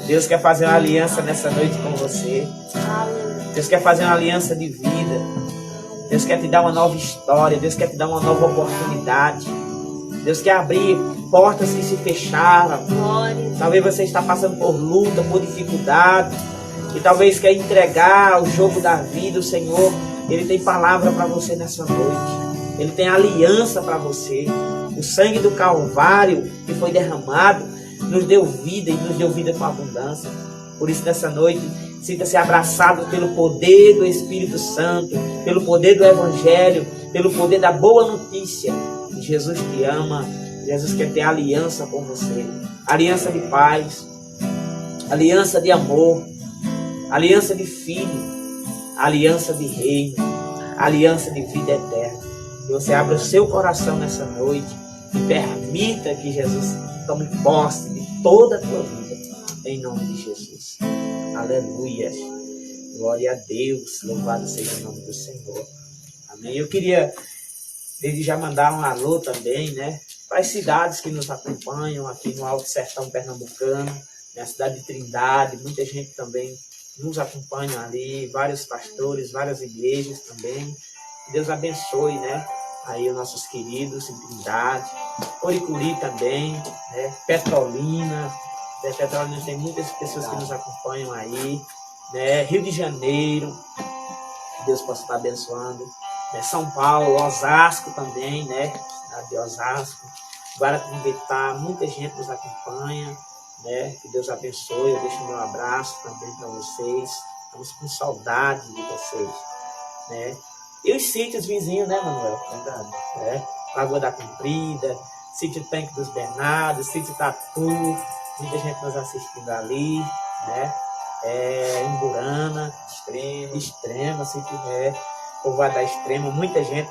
Deus quer fazer uma aliança nessa noite com você. Deus quer fazer uma aliança de vida. Deus quer te dar uma nova história. Deus quer te dar uma nova oportunidade. Deus quer abrir portas que se fecharam. Talvez você está passando por luta, por dificuldade. E talvez quer entregar o jogo da vida. O Senhor, Ele tem palavra para você nessa noite. Ele tem aliança para você. O sangue do Calvário que foi derramado nos deu vida e nos deu vida com abundância. Por isso, nessa noite, sinta-se abraçado pelo poder do Espírito Santo, pelo poder do Evangelho, pelo poder da boa notícia. Jesus te ama, Jesus quer ter aliança com você. Aliança de paz, aliança de amor, aliança de filho, aliança de reino, aliança de vida eterna. Que você abra o seu coração nessa noite e permita que Jesus tome posse de toda a tua vida, em nome de Jesus. Aleluia. Glória a Deus. Louvado seja o nome do Senhor. Amém. Eu queria desde já mandar um alô também, né, para as cidades que nos acompanham aqui no Alto Sertão Pernambucano, na cidade de Trindade. Muita gente também nos acompanha ali, vários pastores, várias igrejas também. Que Deus abençoe, né, aí os nossos queridos em Trindade, Oricuri também, né, Petrolina. Petrolina tem muitas pessoas que nos acompanham aí, né, Rio de Janeiro, que Deus possa estar abençoando, né, São Paulo, Osasco também, né, cidade de Osasco, Guaratinguetá, muita gente nos acompanha, né, que Deus abençoe. Eu deixo meu abraço também para vocês, estamos com saudade de vocês, né. E os sítios vizinhos, né, Manuel? Verdade. É, Lagoa da Comprida, Sítio Tanque dos Bernardos, Sítio Tatu, muita gente nos assistindo ali, né? Imburana, Extrema, Sítio Povoado da Extrema, muita gente,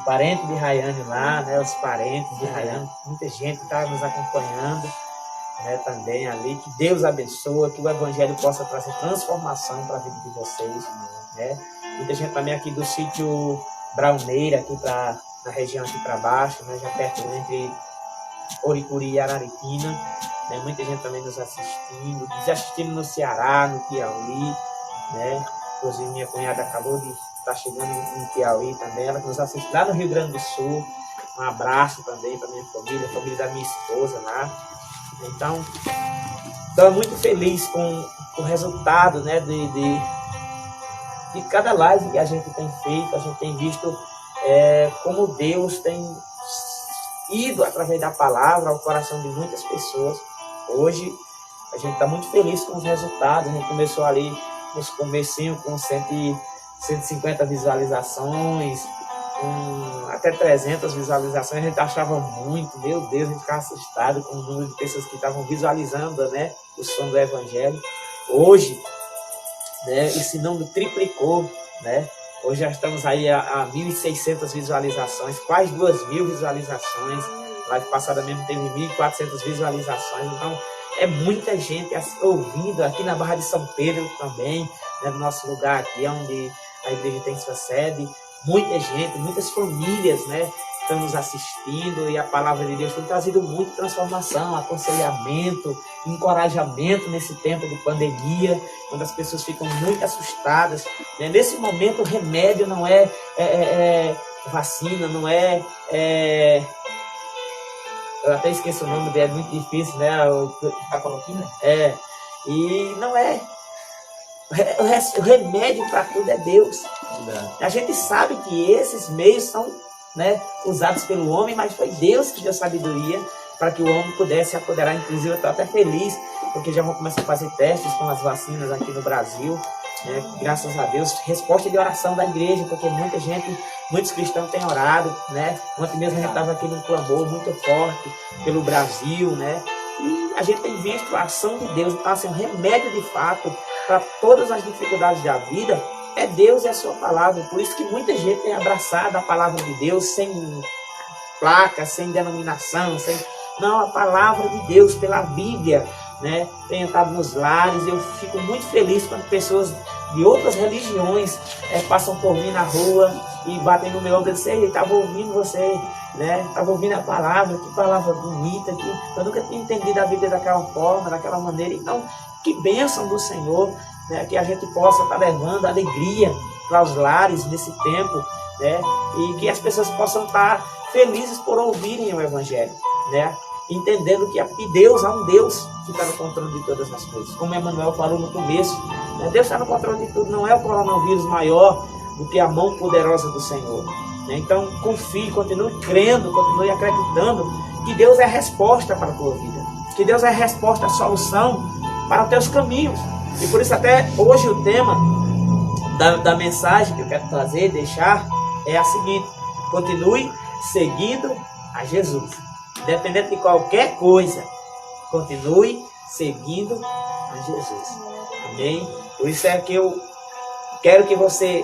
parente de Rayane lá, né? Os parentes de Rayane, muita gente está nos acompanhando, né? Também ali. Que Deus abençoe, que o Evangelho possa trazer transformação para a vida de vocês, né? Muita gente também aqui do sítio Brauneira, aqui na região aqui para baixo, né, já perto entre Oricuri e Arariquina, né, muita gente também nos assistindo no Ceará, no Piauí, né, inclusive minha cunhada acabou de estar chegando em Piauí também, ela que nos assiste lá no Rio Grande do Sul. Um abraço também para minha família, a família da minha esposa lá. Então, estou muito feliz com o resultado, né, de cada live que a gente tem feito. A gente tem visto como Deus tem ido através da palavra ao coração de muitas pessoas. Hoje a gente está muito feliz com os resultados. A gente começou ali nos comecinhos com 150 visualizações, com até 300 visualizações. A gente achava muito, meu Deus, a gente ficava assustado com o número de pessoas que estavam visualizando, né, o som do Evangelho. Hoje, né, esse número triplicou, né? Hoje já estamos aí a 1.600 visualizações, quase 2.000 visualizações. Live passada mesmo teve 1.400 visualizações. Então é muita gente ouvindo aqui na Barra de São Pedro também, né, no nosso lugar aqui, onde a igreja tem sua sede. Muita gente, muitas famílias, né, estão nos assistindo, e a palavra de Deus tem trazido muita transformação, aconselhamento, encorajamento nesse tempo de pandemia, quando as pessoas ficam muito assustadas, né? Nesse momento o remédio não é vacina, não eu até esqueço o nome dele, é muito difícil, né? A cloroquina? E não é. O remédio para tudo é Deus. A gente sabe que esses meios são, né, usados pelo homem, mas foi Deus que deu sabedoria para que o homem pudesse apoderar. Inclusive eu estou até feliz, porque já vão começar a fazer testes com as vacinas aqui no Brasil, né? Graças a Deus, resposta de oração da igreja, porque muitos cristãos têm orado, né? Ontem mesmo a gente estava aqui num clamor muito forte pelo Brasil, né? E a gente tem visto a ação de Deus. Então, assim, um remédio de fato para todas as dificuldades da vida é Deus e a sua palavra. Por isso que muita gente tem abraçado a palavra de Deus sem placa, sem denominação, sem Não, a palavra de Deus, pela Bíblia, né, tem entrado nos lares. Eu fico muito feliz quando pessoas de outras religiões passam por mim na rua e batem no meu ombro e dizem: estava ouvindo você, né? Estava ouvindo a palavra, que palavra bonita, que eu nunca tinha entendido a Bíblia daquela forma, daquela maneira. Então, que bênção do Senhor, né? Que a gente possa estar levando alegria para os lares nesse tempo, né? E que as pessoas possam estar felizes por ouvirem o Evangelho, né? Entendendo que Deus é um Deus que está no controle de todas as coisas. Como Emmanuel falou no começo, né? Deus está no controle de tudo. Não é o coronavírus maior do que a mão poderosa do Senhor, né? Então confie, continue crendo, continue acreditando que Deus é a resposta para a tua vida, que Deus é a resposta, a solução para os teus caminhos. E por isso até hoje o tema da mensagem que eu quero trazer, deixar, é a seguinte: continue seguindo a Jesus. Independente de qualquer coisa, continue seguindo a Jesus. Amém? Por isso é que eu quero que você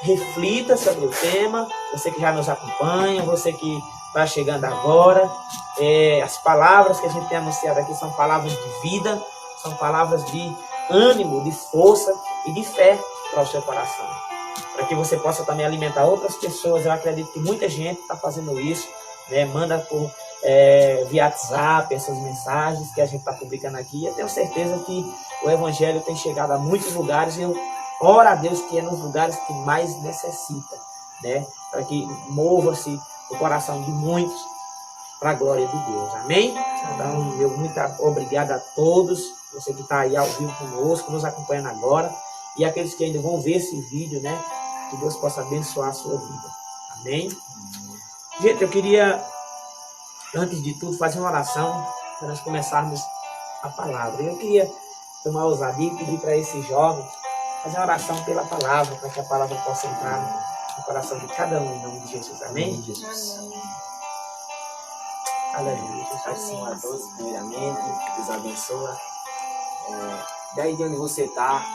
reflita sobre o tema, você que já nos acompanha, você que está chegando agora. As palavras que a gente tem anunciado aqui são palavras de vida, são palavras de ânimo, de força e de fé para o seu coração, para que você possa também alimentar outras pessoas. Eu acredito que muita gente está fazendo isso, né? Manda por via WhatsApp essas mensagens que a gente está publicando aqui. Eu tenho certeza que o Evangelho tem chegado a muitos lugares e eu oro a Deus que é nos lugares que mais necessita, né? Para que mova-se o coração de muitos para a glória de Deus. Amém? Então, meu muito obrigado a todos, você que está aí ao vivo conosco, nos acompanhando agora, e aqueles que ainda vão ver esse vídeo, né? Que Deus possa abençoar a sua vida. Amém? Gente, eu queria, antes de tudo, fazer uma oração para nós começarmos a palavra. Eu queria tomar ousadia e pedir para esses jovens fazer uma oração pela palavra, para que a palavra possa entrar no coração de cada um, em nome de Jesus. Amém? Jesus. Aleluia. Assim a todos, primeiramente, Deus abençoa. Daí de onde você está,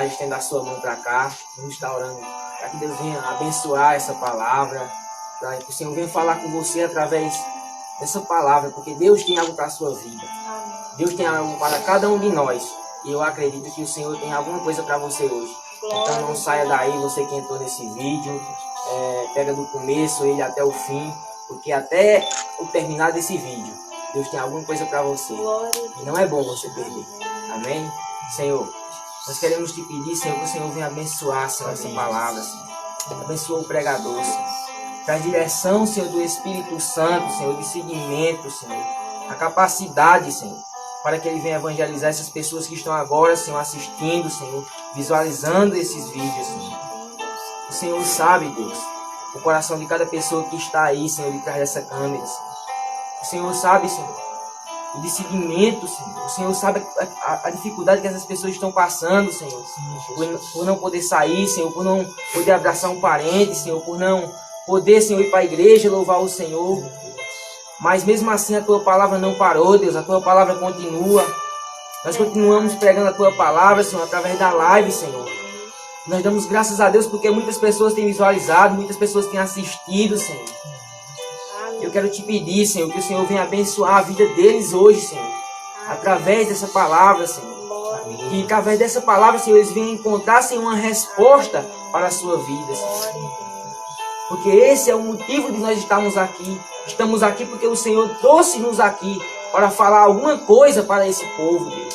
estenda a sua mão para cá, nos está orando, para que Deus venha abençoar essa palavra, para que o Senhor venha falar com você através dessa palavra, porque Deus tem algo para a sua vida. Deus tem algo para cada um de nós. E eu acredito que o Senhor tem alguma coisa para você hoje. Então não saia daí, você que entrou nesse vídeo, pega do começo ele até o fim, porque até o terminar desse vídeo, Deus tem alguma coisa para você. E não é bom você perder. Amém? Senhor, nós queremos te pedir, Senhor, que o Senhor venha abençoar, Senhor, essa palavra, Senhor. Abençoa o pregador, Senhor. Traz direção, Senhor, do Espírito Santo, Senhor, de seguimento, Senhor. A capacidade, Senhor, para que ele venha evangelizar essas pessoas que estão agora, Senhor, assistindo, Senhor, visualizando esses vídeos, Senhor. O Senhor sabe, Deus, o coração de cada pessoa que está aí, Senhor, de trás dessa câmera, Senhor. O Senhor sabe, Senhor, o discernimento, Senhor. O Senhor sabe a dificuldade que essas pessoas estão passando, Senhor. Por não poder sair, Senhor, por não poder abraçar um parente, Senhor, por não poder, Senhor, ir para a igreja, louvar o Senhor. Mas mesmo assim a Tua palavra não parou, Deus. A Tua palavra continua. Nós continuamos pregando a Tua palavra, Senhor, através da live, Senhor. Nós damos graças a Deus porque muitas pessoas têm visualizado, muitas pessoas têm assistido, Senhor. Eu quero te pedir, Senhor, que o Senhor venha abençoar a vida deles hoje, Senhor. Através dessa palavra, Senhor. E através dessa palavra, Senhor, eles venham encontrar, Senhor, uma resposta para a sua vida, Senhor. Porque esse é o motivo de nós estarmos aqui. Estamos aqui porque o Senhor trouxe-nos aqui para falar alguma coisa para esse povo, Deus.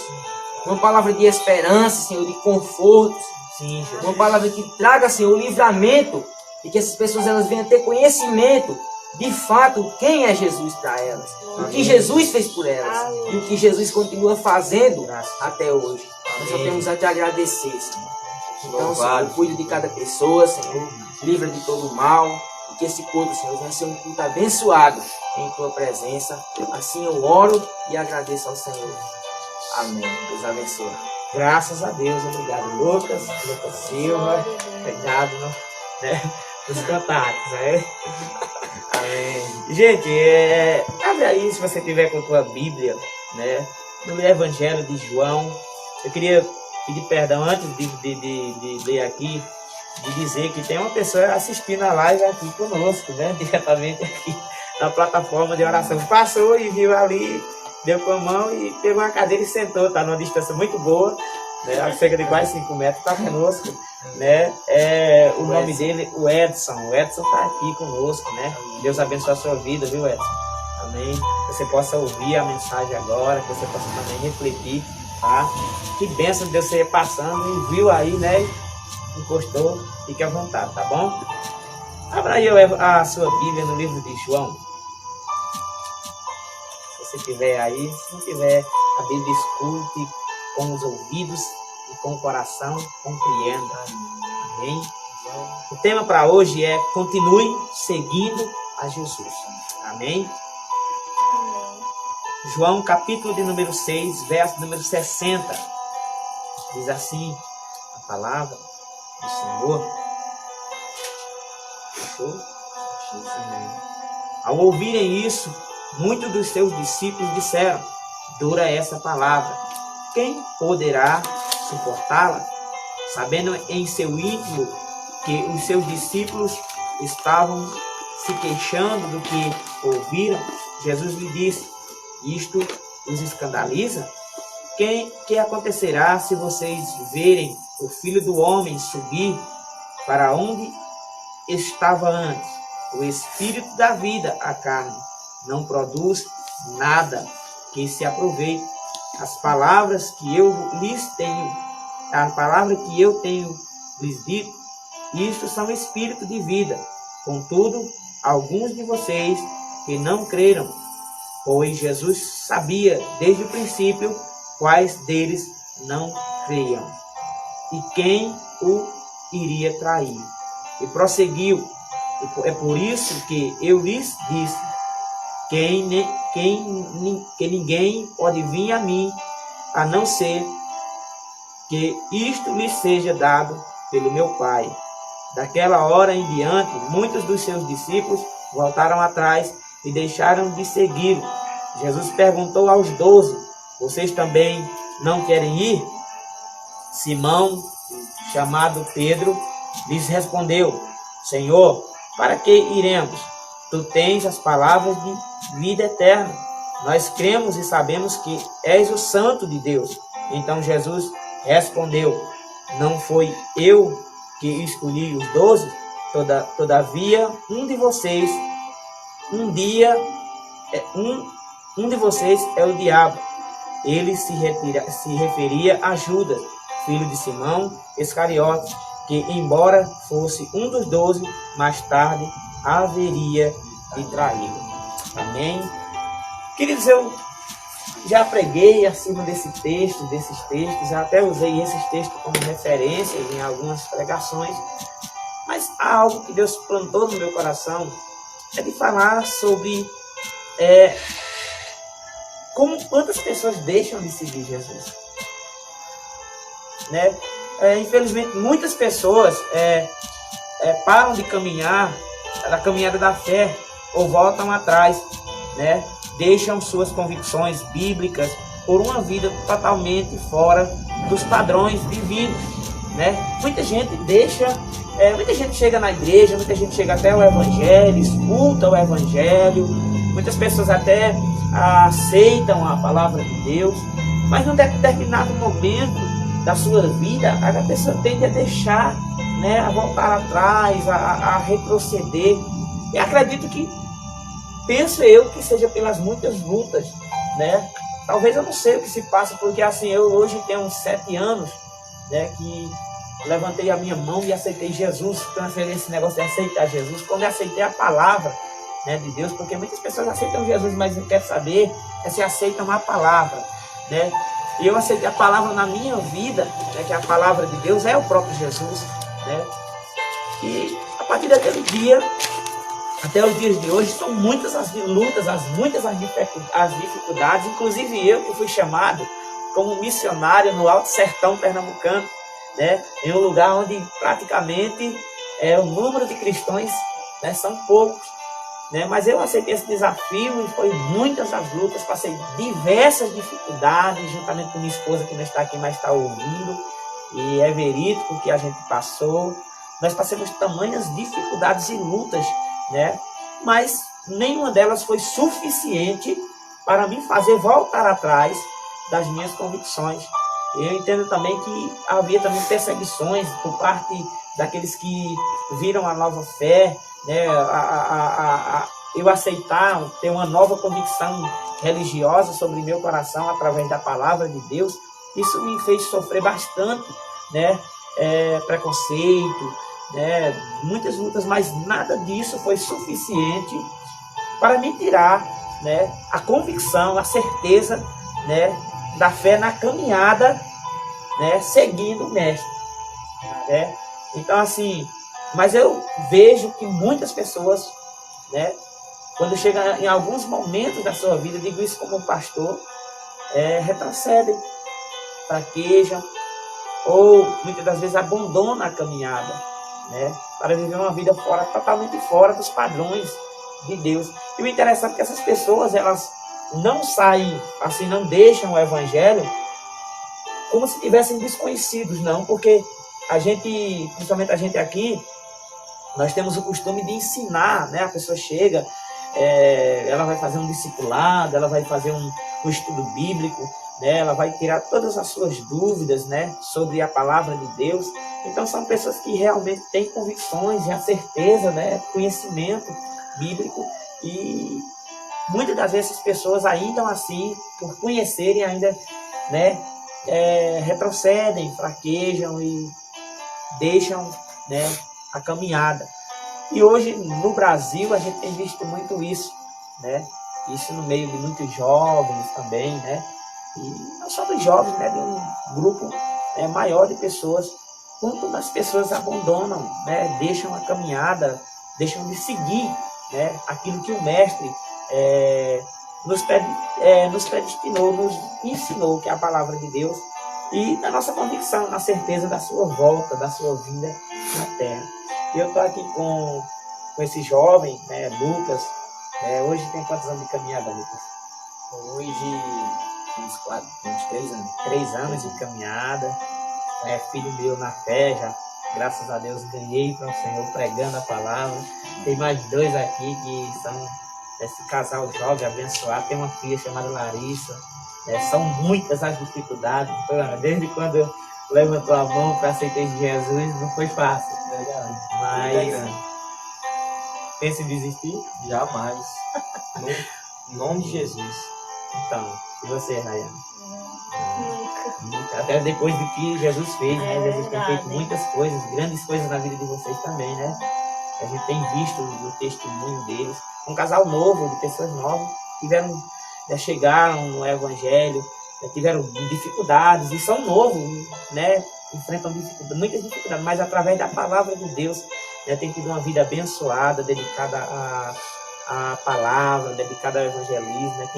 Uma palavra de esperança, Senhor, de conforto, Senhor. Uma palavra que traga, Senhor, o livramento e que essas pessoas elas venham ter conhecimento de fato quem é Jesus para elas, o que Jesus fez por elas e o que Jesus continua fazendo até hoje. Nós só temos a te agradecer, Senhor. Então, Senhor, cuide de cada pessoa, Senhor, livra de todo o mal, e que esse culto, Senhor, venha ser um culto abençoado em Tua presença. Assim eu oro e agradeço ao Senhor. Amém. Deus abençoe. Graças a Deus. Obrigado, Lucas Silva. Obrigado, nos contatos, né? Amém. Gente, abre aí se você tiver com a tua Bíblia, né? No Evangelho de João. Eu queria pedir perdão antes de ler aqui, de dizer que tem uma pessoa assistindo a live aqui conosco, né? Diretamente aqui na plataforma de oração. Passou e viu ali, deu com a mão e pegou uma cadeira e sentou. Está numa distância muito boa, né? A cerca de quase 5 metros, está conosco. Né? O nome dele, o Edson. O Edson está aqui conosco, né? Deus abençoe a sua vida, viu, Edson? Amém. Que você possa ouvir a mensagem agora, que você possa também refletir, tá? Que bênção de Deus você passando e viu aí, né? Encostou, fique à vontade, tá bom? Abra aí a sua Bíblia no livro de João. Se você tiver aí, se não tiver, a Bíblia escute com os ouvidos e com o coração, compreenda. Amém? O tema para hoje é: continue seguindo a Jesus. Amém? João, capítulo de número 6, verso número 60. Diz assim a palavra do Senhor. Fechou? Ao ouvirem isso, muitos dos seus discípulos disseram: dura essa palavra, quem poderá suportá-la? Sabendo em seu íntimo que os seus discípulos estavam se queixando do que ouviram, Jesus lhe disse: isto os escandaliza? Que acontecerá se vocês verem o Filho do Homem subir para onde estava antes? O Espírito da vida, a carne, não produz nada que se aproveite. As palavras que eu tenho lhes dito, isto são espírito de vida. Contudo, alguns de vocês que não creram, pois Jesus sabia desde o princípio quais deles não creiam e quem o iria trair. E prosseguiu: é por isso que eu lhes disse que ninguém pode vir a mim, a não ser que isto lhe seja dado pelo meu Pai. Daquela hora em diante, muitos dos seus discípulos voltaram atrás e deixaram de segui-lo. Jesus perguntou aos 12: vocês também não querem ir? Simão, chamado Pedro, lhes respondeu: Senhor, para que iremos? Tu tens as palavras de vida eterna. Nós cremos e sabemos que és o Santo de Deus. Então Jesus respondeu: não foi eu que escolhi os 12? Todavia, um de vocês é o diabo. Ele se referia a Judas, filho de Simão Iscariotes, que, embora fosse um dos 12, mais tarde haveria de traí-lo. Amém? Queridos, eu já preguei acima desses textos, já até usei esses textos como referência em algumas pregações, mas há algo que Deus plantou no meu coração, é de falar sobre quantas pessoas deixam de seguir Jesus. Né? Infelizmente, muitas pessoas param de caminhar, da caminhada da fé, ou voltam atrás, né? Deixam suas convicções bíblicas por uma vida totalmente fora dos padrões divinos, né? Muita gente muita gente chega na igreja, muita gente chega até o evangelho, escuta o evangelho, muitas pessoas até aceitam a palavra de Deus, mas num determinado momento da sua vida, a pessoa tende a deixar, né, a voltar atrás, a retroceder. E acredito penso eu que seja pelas muitas lutas, né? Talvez eu não sei o que se passa, porque assim, eu hoje tenho uns 7 anos, né, que levantei a minha mão e aceitei Jesus. Transferi esse negócio de aceitar Jesus, quando eu aceitei a palavra, né, de Deus, porque muitas pessoas aceitam Jesus, mas não querem saber se aceitam a palavra, né? E eu aceitei a palavra na minha vida, né, que a palavra de Deus é o próprio Jesus, né? E a partir daquele dia até os dias de hoje, são muitas as lutas, as dificuldades. Inclusive eu, que fui chamado como missionário no Alto Sertão Pernambucano, né, em um lugar onde praticamente o número de cristãos, né, são poucos, né, mas eu aceitei esse desafio e foi muitas as lutas, passei diversas dificuldades, juntamente com minha esposa, que não está aqui, mas está ouvindo, e é verídico o que a gente passou. Nós passamos tamanhas dificuldades e lutas, né? Mas nenhuma delas foi suficiente para me fazer voltar atrás das minhas convicções. Eu entendo também que havia também perseguições por parte daqueles que viram a nova fé, né, eu aceitar, ter uma nova convicção religiosa sobre meu coração através da palavra de Deus. Isso me fez sofrer bastante, né, preconceito, né, muitas lutas, mas nada disso foi suficiente para me tirar, né, a convicção, a certeza, né, da fé na caminhada, né, seguindo o Mestre, né? Então, assim, mas eu vejo que muitas pessoas, né, quando chega em alguns momentos da sua vida, digo isso como pastor, retrocedem, fraquejam, ou muitas das vezes abandonam a caminhada, né, para viver uma vida totalmente fora dos padrões de Deus. E o interessante é que essas pessoas, elas não saem, assim, não deixam o evangelho como se tivessem desconhecidos, não, porque a gente, principalmente a gente aqui, nós temos o costume de ensinar, né? A pessoa chega, ela vai fazer um discipulado, ela vai fazer um estudo bíblico, né? Ela vai tirar todas as suas dúvidas, né, sobre a palavra de Deus. Então são pessoas que realmente têm convicções e a certeza, né, conhecimento bíblico, e muitas das vezes essas pessoas ainda assim, por conhecerem ainda, né, retrocedem, fraquejam e deixam, né, a caminhada. E hoje no Brasil a gente tem visto muito isso, né? Isso no meio de muitos jovens também, né? E não só dos jovens, né? De um grupo maior de pessoas. Quanto as pessoas abandonam, né? Deixam a caminhada, deixam de seguir, né, aquilo que o Mestre nos predestinou, nos ensinou, que é a palavra de Deus, e na nossa convicção, na certeza da sua volta, da sua vinda na terra. E eu estou aqui com esse jovem, né, Lucas. Hoje tem quantos anos de caminhada, Lucas? Hoje, uns 3 anos. 3 anos de caminhada. Filho meu na fé, já, graças a Deus, ganhei para o Senhor pregando a palavra. Tem mais 2 aqui que são esse casal jovem abençoado. Tem uma filha chamada Larissa. São muitas as dificuldades. Desde quando eu levantou a mão para aceitar Jesus, não foi fácil. Mas pensa em desistir? Jamais. No nome de Jesus. Então, e você, Rayane? Nunca. Até depois do que Jesus fez, né? Jesus tem feito muitas coisas, grandes coisas na vida de vocês também, né? A gente tem visto o testemunho deles. Um casal novo, de pessoas novas, chegaram no Evangelho, tiveram dificuldades, e são novos, né? Enfrentam muitas dificuldades, mas através da palavra de Deus, né, tem tido uma vida abençoada, dedicada à palavra, dedicada ao evangelismo, né?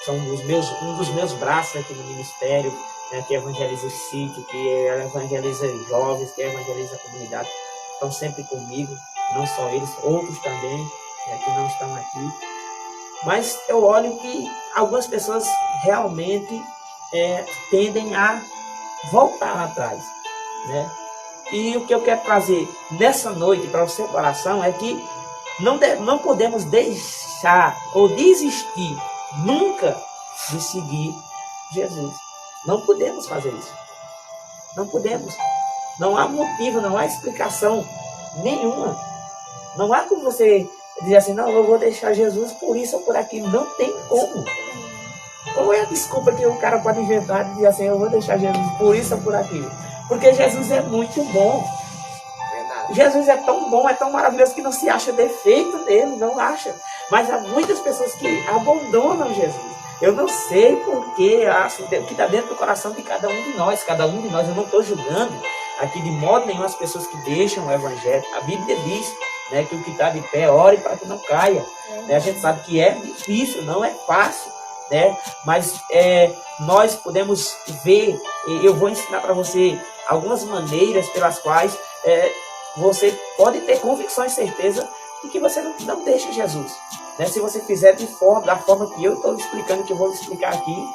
São um dos meus braços aqui no ministério, né, que evangeliza o sítio, que evangeliza jovens, que evangeliza a comunidade. Estão sempre comigo, não só eles, outros também, né, que não estão aqui. Mas eu olho que algumas pessoas realmente tendem a voltar atrás, né? E o que eu quero trazer nessa noite para o seu coração é que não podemos deixar ou desistir nunca de seguir Jesus. Não podemos fazer isso. Não podemos. Não há motivo, não há explicação nenhuma. Não há como você dizer assim, não, eu vou deixar Jesus por isso ou por aquilo. Não tem como. Qual é a desculpa que o cara pode inventar de dizer assim, eu vou deixar Jesus por isso ou por aquilo? Porque Jesus é muito bom. Verdade. Jesus é tão bom, é tão maravilhoso que não se acha defeito nele, não acha. Mas há muitas pessoas que abandonam Jesus. Eu não sei porque, acho que está dentro do coração de cada um de nós. Cada um de nós, eu não estou julgando aqui de modo nenhum as pessoas que deixam o Evangelho. A Bíblia diz, né, que o que está de pé, ore para que não caia. Né? A gente sabe que é difícil, não é fácil. Né? Mas nós podemos ver, eu vou ensinar para você algumas maneiras pelas quais você pode ter convicção e certeza de que você não deixa Jesus. Né? Se você fizer da forma que eu estou explicando, que eu vou explicar aqui,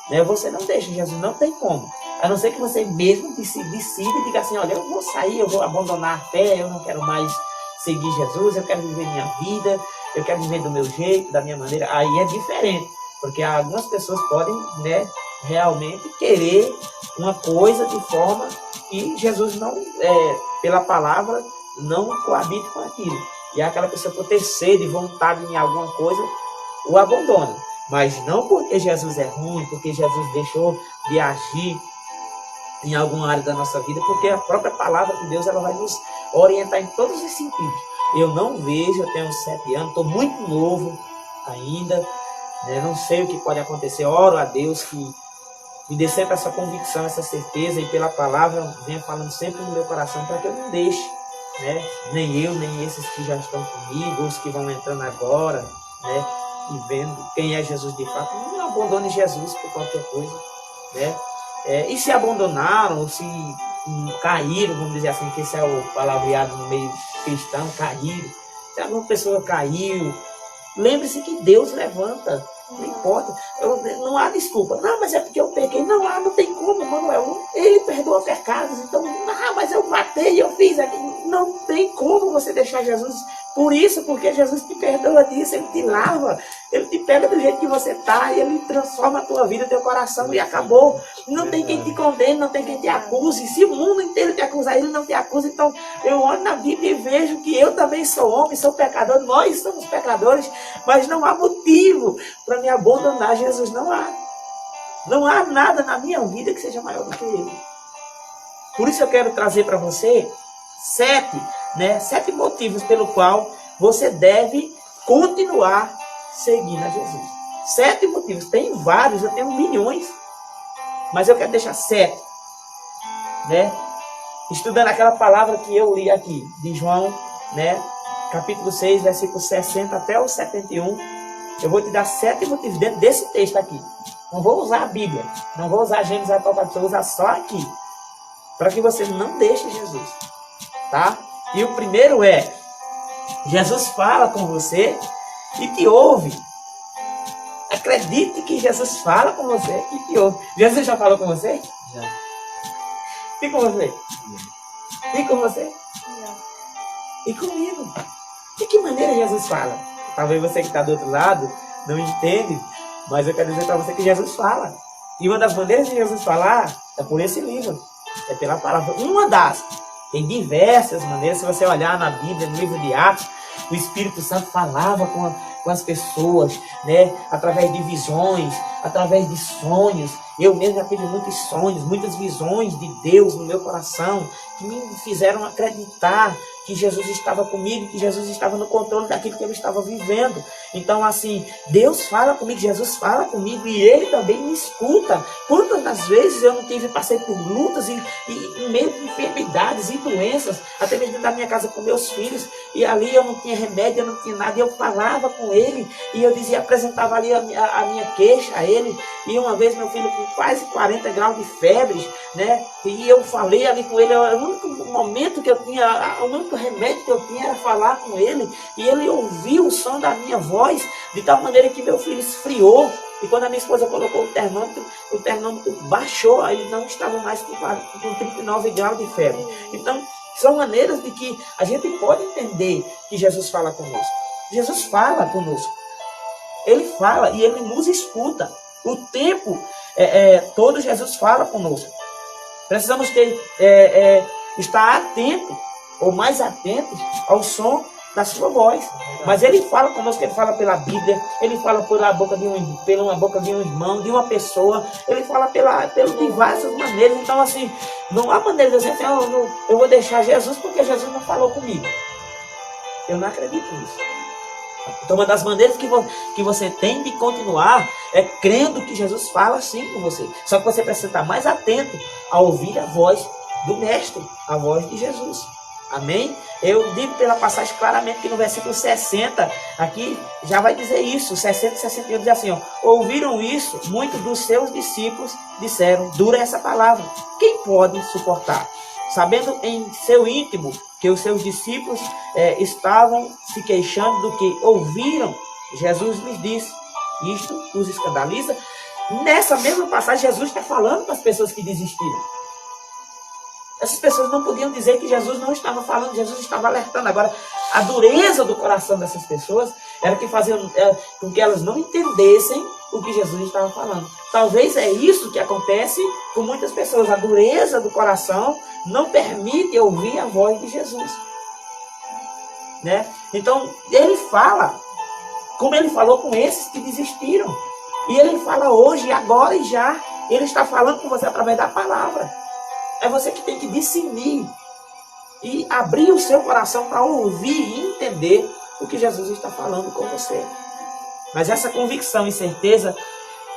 né? Você não deixa Jesus, não tem como. A não ser que você mesmo decida e diga assim, olha, eu vou sair, eu vou abandonar a fé, eu não quero mais seguir Jesus, eu quero viver minha vida, eu quero viver do meu jeito, da minha maneira, aí é diferente. Porque algumas pessoas podem, né, realmente querer uma coisa de forma que Jesus não, pela palavra, não coabite com aquilo. E aquela pessoa, por ter sede e vontade em alguma coisa, o abandona. Mas não porque Jesus é ruim, porque Jesus deixou de agir em alguma área da nossa vida, porque a própria palavra de Deus ela vai nos orientar em todos os sentidos. Eu não vejo, eu tenho 7 anos, estou muito novo ainda, né? Não sei o que pode acontecer. Oro a Deus que me dê sempre essa convicção, essa certeza, e pela palavra venha falando sempre no meu coração, para que eu não deixe, né? Nem eu, nem esses que já estão comigo, os que vão entrando agora, né? E vendo quem é Jesus de fato, não abandone Jesus por qualquer coisa, né? E se abandonaram, ou se caíram, vamos dizer assim, que esse é o palavreado no meio cristão, caíram. Se alguma pessoa caiu, lembre-se que Deus levanta, não importa, não há desculpa. Não, mas é porque eu pequei. Não tem como, Manuel. Ele perdoa pecados, então, mas eu matei, eu fiz aquilo. Não tem como você deixar Jesus por isso, porque Jesus te perdoa disso, Ele te lava, Ele te pega do jeito que você está, e Ele transforma a tua vida, teu coração, e acabou. Não tem quem te condene, não tem quem te acuse. Se o mundo inteiro te acusar, Ele não te acusa. Então, eu olho na Bíblia e vejo que eu também sou homem, sou pecador, nós somos pecadores, mas não há motivo para me abandonar Jesus, não há. Não há nada na minha vida que seja maior do que Ele. Por isso eu quero trazer para você 7 motivos pelo qual você deve continuar seguindo a Jesus. 7 motivos. Tem vários, eu tenho milhões. Mas eu quero deixar 7. Né? Estudando aquela palavra que eu li aqui, de João, né? Capítulo 6, versículo 60 até o 71. Eu vou te dar 7 motivos dentro desse texto aqui. Não vou usar a Bíblia. Não vou usar Gênesis e Apocalipse. Vou usar só aqui. Para que você não deixe Jesus. Tá? E o primeiro é, Jesus fala com você e te ouve. Acredite que Jesus fala com você e te ouve. Jesus já falou com você? Já. E com você? Já. E com você? Já. E comigo? De que maneira Jesus fala? Talvez você que está do outro lado não entende, mas eu quero dizer para você que Jesus fala. E uma das maneiras de Jesus falar é por esse livro. É pela palavra. Uma das. Tem diversas maneiras. Se você olhar na Bíblia, no livro de Atos, o Espírito Santo falava com as pessoas, né? Através de visões, através de sonhos. Eu mesmo já tive muitos sonhos, muitas visões de Deus no meu coração, que me fizeram acreditar que Jesus estava comigo, que Jesus estava no controle daquilo que eu estava vivendo. Então, assim, Deus fala comigo, Jesus fala comigo, e Ele também me escuta. Quantas das vezes eu não passei por lutas e meio de enfermidades e doenças, até mesmo da minha casa com meus filhos, e ali eu não tinha remédio, eu não tinha nada, e eu falava com Ele, e eu dizia, apresentava ali a minha queixa a Ele, e uma vez meu filho com quase 40 graus de febre, né, e eu falei ali com ele, o único momento que eu tinha, o único remédio que eu tinha era falar com ele, e ele ouviu o som da minha voz, de tal maneira que meu filho esfriou, e quando a minha esposa colocou o termômetro baixou, ele não estava mais com 39 graus de febre. Então, são maneiras de que a gente pode entender que Jesus fala conosco. Jesus fala conosco. Ele fala e Ele nos escuta. O tempo todo Jesus fala conosco. Precisamos estar atento, ou mais atentos ao som da sua voz. Mas Ele fala conosco, Ele fala pela Bíblia, Ele fala pela boca de um irmão, de uma pessoa, Ele fala de diversas maneiras. Então, assim, não há maneira de dizer, eu vou deixar Jesus porque Jesus não falou comigo. Eu não acredito nisso. Então, uma das maneiras que você tem de continuar é crendo que Jesus fala sim com você. Só que você precisa estar mais atento a ouvir a voz do Mestre, a voz de Jesus. Amém? Eu digo pela passagem claramente que no versículo 60, aqui já vai dizer isso. 60 e 61 diz assim, ó, ouviram isso, muitos dos seus discípulos disseram, dura essa palavra, quem pode suportar? Sabendo em seu íntimo que os seus discípulos estavam se queixando do que ouviram, Jesus lhes disse, isto os escandaliza. Nessa mesma passagem, Jesus está falando para as pessoas que desistiram. Essas pessoas não podiam dizer que Jesus não estava falando, Jesus estava alertando. Agora, a dureza do coração dessas pessoas era que fazia com que elas não entendessem o que Jesus estava falando. Talvez é isso que acontece com muitas pessoas. A dureza do coração não permite ouvir a voz de Jesus. Né? Então, ele fala, como ele falou com esses que desistiram. E ele fala hoje, agora e já. Ele está falando com você através da palavra. É você que tem que discernir e abrir o seu coração para ouvir e entender o que Jesus está falando com você. Mas essa convicção e certeza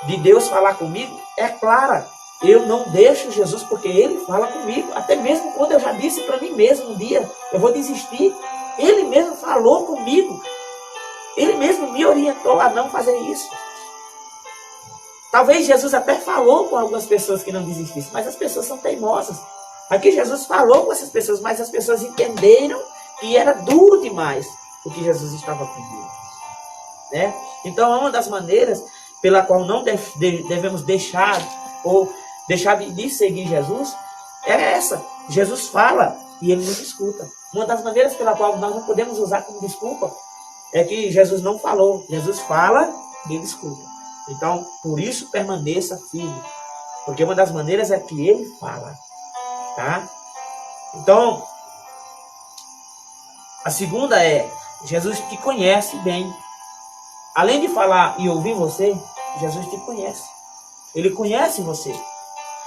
de Deus falar comigo é clara. Eu não deixo Jesus porque Ele fala comigo. Até mesmo quando eu já disse para mim mesmo um dia, eu vou desistir. Ele mesmo falou comigo. Ele mesmo me orientou a não fazer isso. Talvez Jesus até falou com algumas pessoas que não desistissem, mas as pessoas são teimosas. Aqui Jesus falou com essas pessoas, mas as pessoas entenderam que era duro demais o que Jesus estava pedindo. Né? Então, uma das maneiras pela qual não devemos deixar de seguir Jesus é essa. Jesus fala e Ele nos escuta. Uma das maneiras pela qual nós não podemos usar como desculpa é que Jesus não falou. Jesus fala e Ele escuta. Então, por isso permaneça firme. Porque uma das maneiras é que Ele fala. Tá? Então, a segunda é, Jesus te conhece bem. Além de falar e ouvir você, Jesus te conhece. Ele conhece você.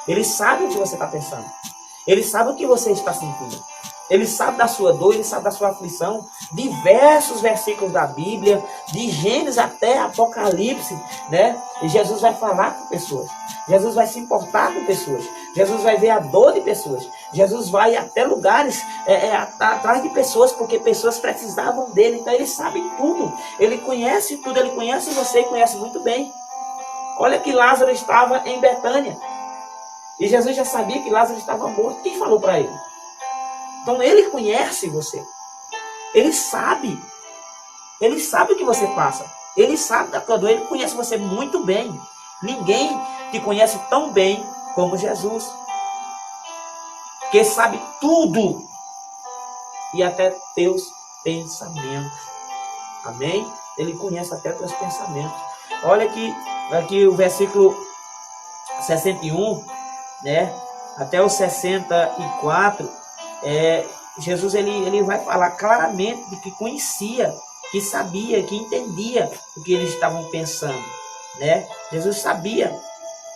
Ele sabe o que você está pensando. Ele sabe o que você está sentindo. Ele sabe da sua dor, Ele sabe da sua aflição. Diversos versículos da Bíblia, de Gênesis até Apocalipse, né? E Jesus vai falar com pessoas. Jesus vai se importar com pessoas. Jesus vai ver a dor de pessoas. Jesus vai até lugares atrás de pessoas, porque pessoas precisavam dele. Então Ele sabe tudo. Ele conhece tudo. Ele conhece você e conhece muito bem. Olha que Lázaro estava em Betânia. E Jesus já sabia que Lázaro estava morto. Quem falou para ele? Então Ele conhece você. Ele sabe. Ele sabe o que você passa. Ele sabe da tua dor. Ele conhece você muito bem. Ninguém te conhece tão bem como Jesus. Que sabe tudo. E até teus pensamentos. Amém? Ele conhece até teus pensamentos. Olha aqui o versículo 61, né? Até o 64, Jesus ele vai falar claramente de que conhecia, que sabia, que entendia o que eles estavam pensando, né? Jesus sabia,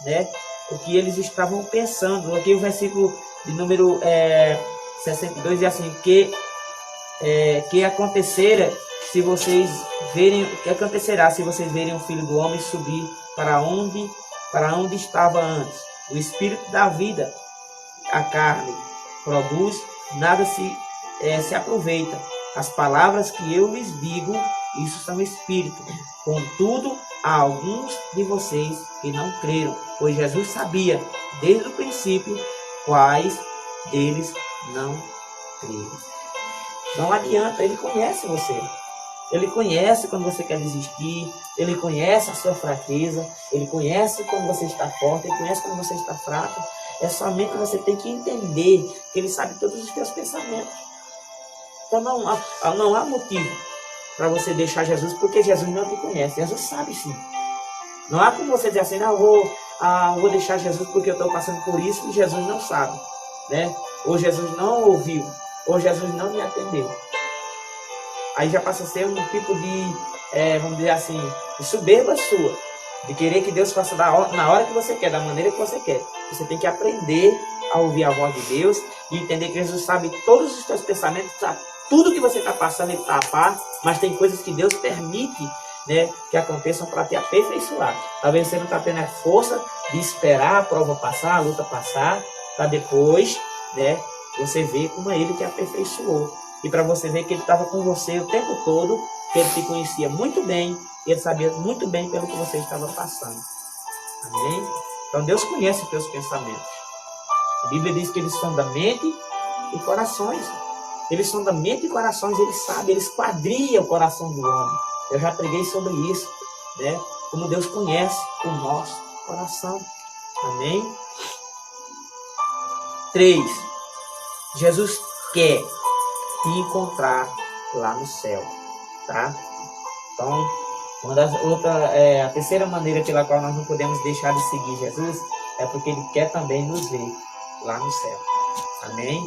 né, o que eles estavam pensando. Aqui o versículo de número 62 diz assim, que acontecerá se vocês verem o Filho do Homem subir para onde estava antes. O Espírito da vida, a carne produz, nada se aproveita. As palavras que eu lhes digo, isso são Espírito. Contudo, há alguns de vocês que não creram, pois Jesus sabia, desde o princípio, quais deles não creram. Não adianta, Ele conhece você. Ele conhece quando você quer desistir. Ele conhece a sua fraqueza. Ele conhece quando você está forte. Ele conhece quando você está fraco. É somente você tem que entender que Ele sabe todos os teus pensamentos. Então não há motivo para você deixar Jesus, porque Jesus não te conhece. Jesus sabe sim. Não há como você dizer assim, não, vou deixar Jesus porque eu estou passando por isso e Jesus não sabe, né? Ou Jesus não ouviu, ou Jesus não me atendeu. Aí já passa a ser um tipo de, vamos dizer assim, de soberba sua, de querer que Deus faça na hora que você quer, da maneira que você quer. Você tem que aprender a ouvir a voz de Deus e entender que Jesus sabe todos os teus pensamentos, sabe tudo que você está passando, Ele está a par, mas tem coisas que Deus permite, né, que aconteçam para te aperfeiçoar. Talvez você não está tendo a força de esperar a prova passar, a luta passar, para depois, né, você ver como é Ele que aperfeiçoou. E para você ver que Ele estava com você o tempo todo, que Ele te conhecia muito bem, e Ele sabia muito bem pelo que você estava passando. Amém? Então Deus conhece os teus pensamentos. A Bíblia diz que eles são da mente e corações. Eles são da mente e corações, Ele sabe, Ele esquadria o coração do homem. Eu já preguei sobre isso, né? Como Deus conhece o nosso coração. Amém? 3. Jesus quer te encontrar lá no céu, tá? Então, a terceira maneira pela qual nós não podemos deixar de seguir Jesus é porque Ele quer também nos ver lá no céu. Amém?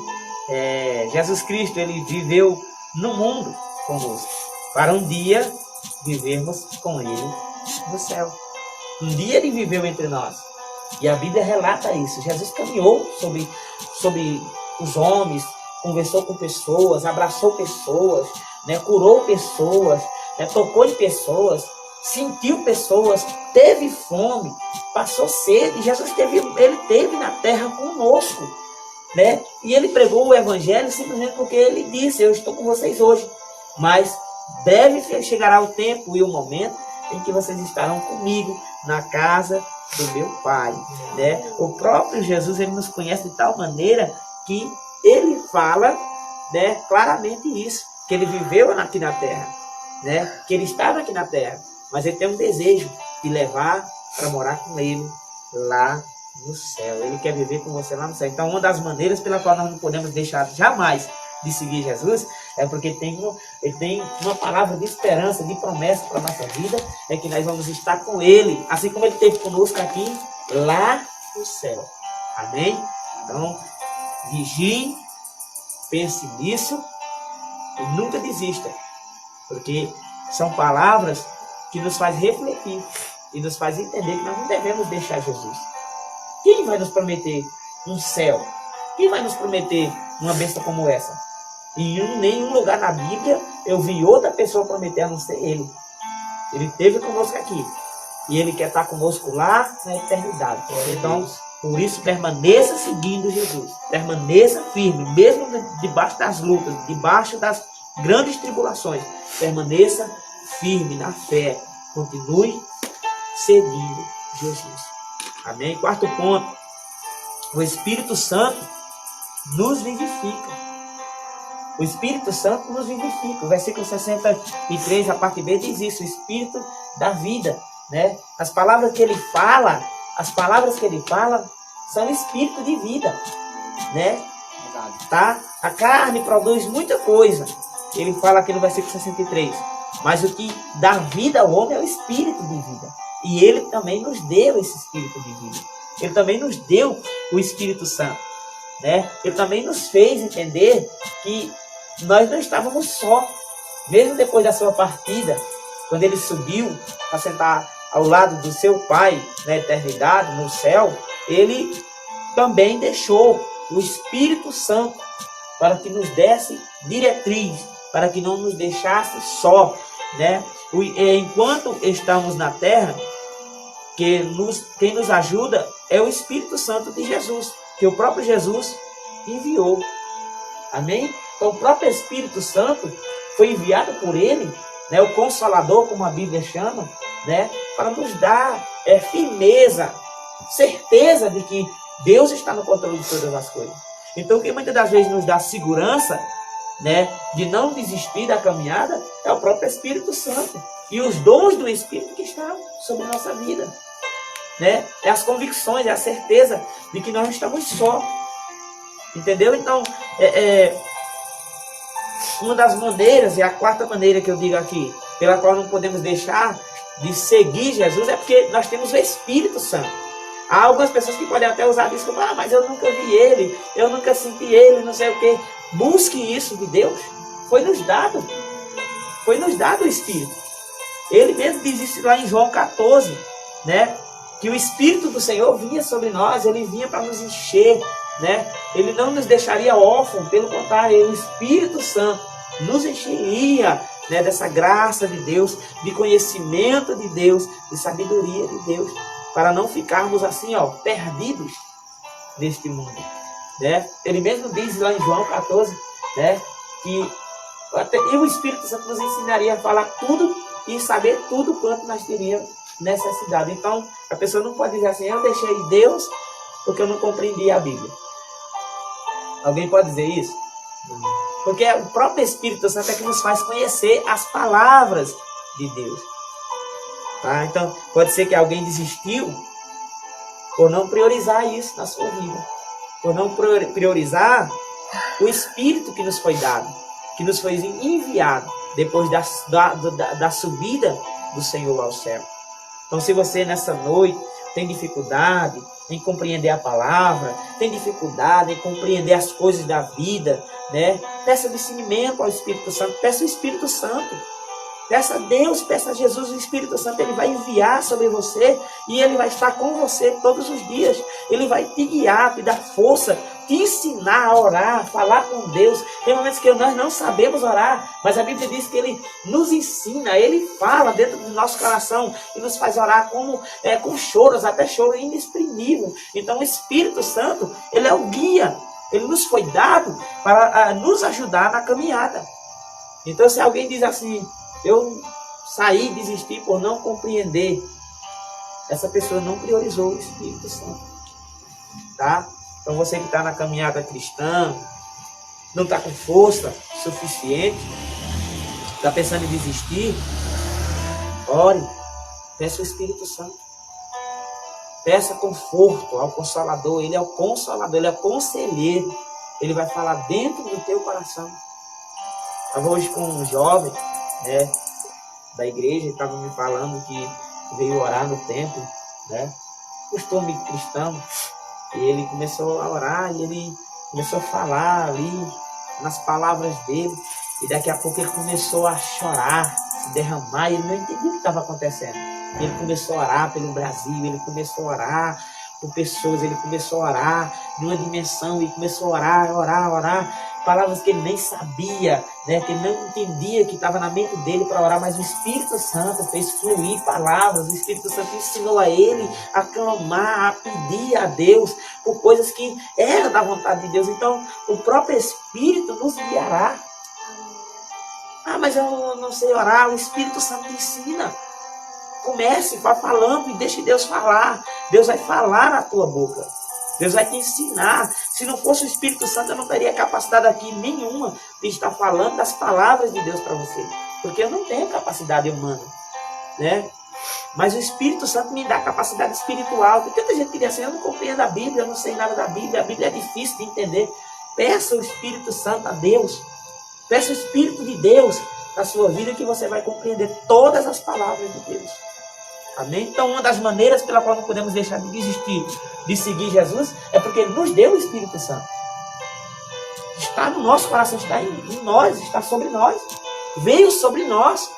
Jesus Cristo, Ele viveu no mundo conosco, para um dia vivermos com Ele no céu. Um dia Ele viveu entre nós. E a Bíblia relata isso. Jesus caminhou sobre os homens, conversou com pessoas, abraçou pessoas, né, curou pessoas, né, tocou em pessoas, sentiu pessoas, teve fome, passou sede. Jesus ele teve na terra conosco, né? E ele pregou o evangelho simplesmente porque ele disse: eu estou com vocês hoje, mas breve chegará o tempo e o momento em que vocês estarão comigo na casa do meu Pai, né? O próprio Jesus, ele nos conhece de tal maneira que ele fala, né, claramente isso, que ele viveu aqui na terra, né? Que ele estava aqui na terra, mas ele tem um desejo de levar para morar com ele lá no céu. Ele quer viver com você lá no céu. Então, uma das maneiras pela qual nós não podemos deixar jamais de seguir Jesus é porque ele tem uma palavra de esperança, de promessa para a nossa vida, é que nós vamos estar com Ele, assim como Ele esteve conosco aqui, lá no céu. Amém? Então, vigie, pense nisso e nunca desista, porque são palavras que nos faz refletir e nos faz entender que nós não devemos deixar Jesus. Quem vai nos prometer um céu? Quem vai nos prometer uma bênção como essa? Em nenhum lugar na Bíblia eu vi outra pessoa prometer a não ser Ele. Ele esteve conosco aqui e Ele quer estar conosco lá na eternidade. Então, por isso, permaneça seguindo Jesus. Permaneça firme, mesmo debaixo das lutas, debaixo das grandes tribulações. Permaneça firme na fé. Continue seguindo Jesus. Amém? Quarto ponto. O Espírito Santo nos vivifica. O Espírito Santo nos vivifica. O versículo 63, a parte B, diz isso. O Espírito da vida, né? As palavras que ele fala são Espírito de vida, né? Tá? A carne produz muita coisa. Ele fala aqui no versículo 63. Mas o que dá vida ao homem é o Espírito de vida. E Ele também nos deu esse Espírito de vida. Ele também nos deu o Espírito Santo, né? Ele também nos fez entender que nós não estávamos só. Mesmo depois da sua partida, quando Ele subiu para sentar ao lado do seu Pai na eternidade, no céu, Ele também deixou o Espírito Santo para que nos desse diretriz, para que não nos deixasse só, né? Enquanto estamos na terra, quem nos ajuda é o Espírito Santo de Jesus, que o próprio Jesus enviou. Amém? Então, o próprio Espírito Santo foi enviado por Ele, né, o Consolador, como a Bíblia chama, né, para nos dar firmeza, certeza de que Deus está no controle de todas as coisas. Então, o que muitas das vezes nos dá segurança, né, de não desistir da caminhada é o próprio Espírito Santo e os dons do Espírito que estão sobre a nossa vida, né? É as convicções, é a certeza de que nós não estamos só, entendeu? Então, uma das maneiras, e a quarta maneira que eu digo aqui, pela qual não podemos deixar de seguir Jesus, é porque nós temos o Espírito Santo. Há algumas pessoas que podem até usar isso como: mas eu nunca vi Ele, eu nunca senti Ele, não sei o quê. Busque isso de Deus. Foi nos dado o Espírito. Ele mesmo diz isso lá em João 14, né? Que o Espírito do Senhor vinha sobre nós, Ele vinha para nos encher, né? Ele não nos deixaria órfãos, pelo contrário, o Espírito Santo nos encheria, né, dessa graça de Deus, de conhecimento de Deus, de sabedoria de Deus, para não ficarmos assim, perdidos neste mundo, né? Ele mesmo diz lá em João 14, né, que o Espírito Santo nos ensinaria a falar tudo e saber tudo quanto nós teríamos necessidade. Então, a pessoa não pode dizer assim: eu deixei Deus porque eu não compreendi a Bíblia. Alguém pode dizer isso? Porque o próprio Espírito Santo é que nos faz conhecer as palavras de Deus. Tá? Então, pode ser que alguém desistiu por não priorizar isso na sua vida. Por não priorizar o Espírito que nos foi dado, que nos foi enviado depois da subida do Senhor ao céu. Então, se você nessa noite tem dificuldade em compreender a palavra, tem dificuldade em compreender as coisas da vida, né? Peça discernimento ao Espírito Santo, peça o Espírito Santo. Peça a Deus, peça a Jesus, o Espírito Santo, Ele vai enviar sobre você e Ele vai estar com você todos os dias. Ele vai te guiar, te dar força, te ensinar a orar, a falar com Deus. Tem momentos que nós não sabemos orar, mas a Bíblia diz que Ele nos ensina, Ele fala dentro do nosso coração e nos faz orar com choros, até choro inexprimível. Então o Espírito Santo, Ele é o guia, Ele nos foi dado para nos ajudar na caminhada. Então se alguém diz assim, eu saí, desisti por não compreender, essa pessoa não priorizou o Espírito Santo, tá? Então você que está na caminhada cristã, não está com força suficiente, está pensando em desistir, ore, peça o Espírito Santo, peça conforto ao Consolador. Ele é o Consolador, Ele é o Conselheiro, Ele vai falar dentro do teu coração. Estava hoje com um jovem, né, da igreja, estava me falando que veio orar no templo, né, costume cristão, e ele começou a orar, e ele começou a falar ali, nas palavras dele, e daqui a pouco ele começou a chorar, se derramar, e ele não entendia o que estava acontecendo. E ele começou a orar pelo Brasil, ele começou a orar por pessoas, ele começou a orar numa dimensão, e começou a orar, palavras que ele nem sabia, né, que ele não entendia, que estava na mente dele para orar, mas o Espírito Santo fez fluir palavras, o Espírito Santo ensinou a ele a clamar, a pedir a Deus por coisas que eram da vontade de Deus. Então, o próprio Espírito nos guiará. Ah, mas eu não sei orar, o Espírito Santo ensina. Comece, vá falando e deixe Deus falar. Deus vai falar na tua boca. Deus vai te ensinar. Se não fosse o Espírito Santo, eu não teria capacidade aqui nenhuma de estar falando das palavras de Deus para você. Porque eu não tenho capacidade humana, né? Mas o Espírito Santo me dá capacidade espiritual. Porque tanta gente diria assim, eu não compreendo a Bíblia, eu não sei nada da Bíblia, a Bíblia é difícil de entender. Peça o Espírito Santo a Deus. Peça o Espírito de Deus na sua vida que você vai compreender todas as palavras de Deus. Amém? Então, uma das maneiras pela qual não podemos deixar de desistir de seguir Jesus é porque Ele nos deu o Espírito Santo. Está no nosso coração, está em nós, está sobre nós. Veio sobre nós.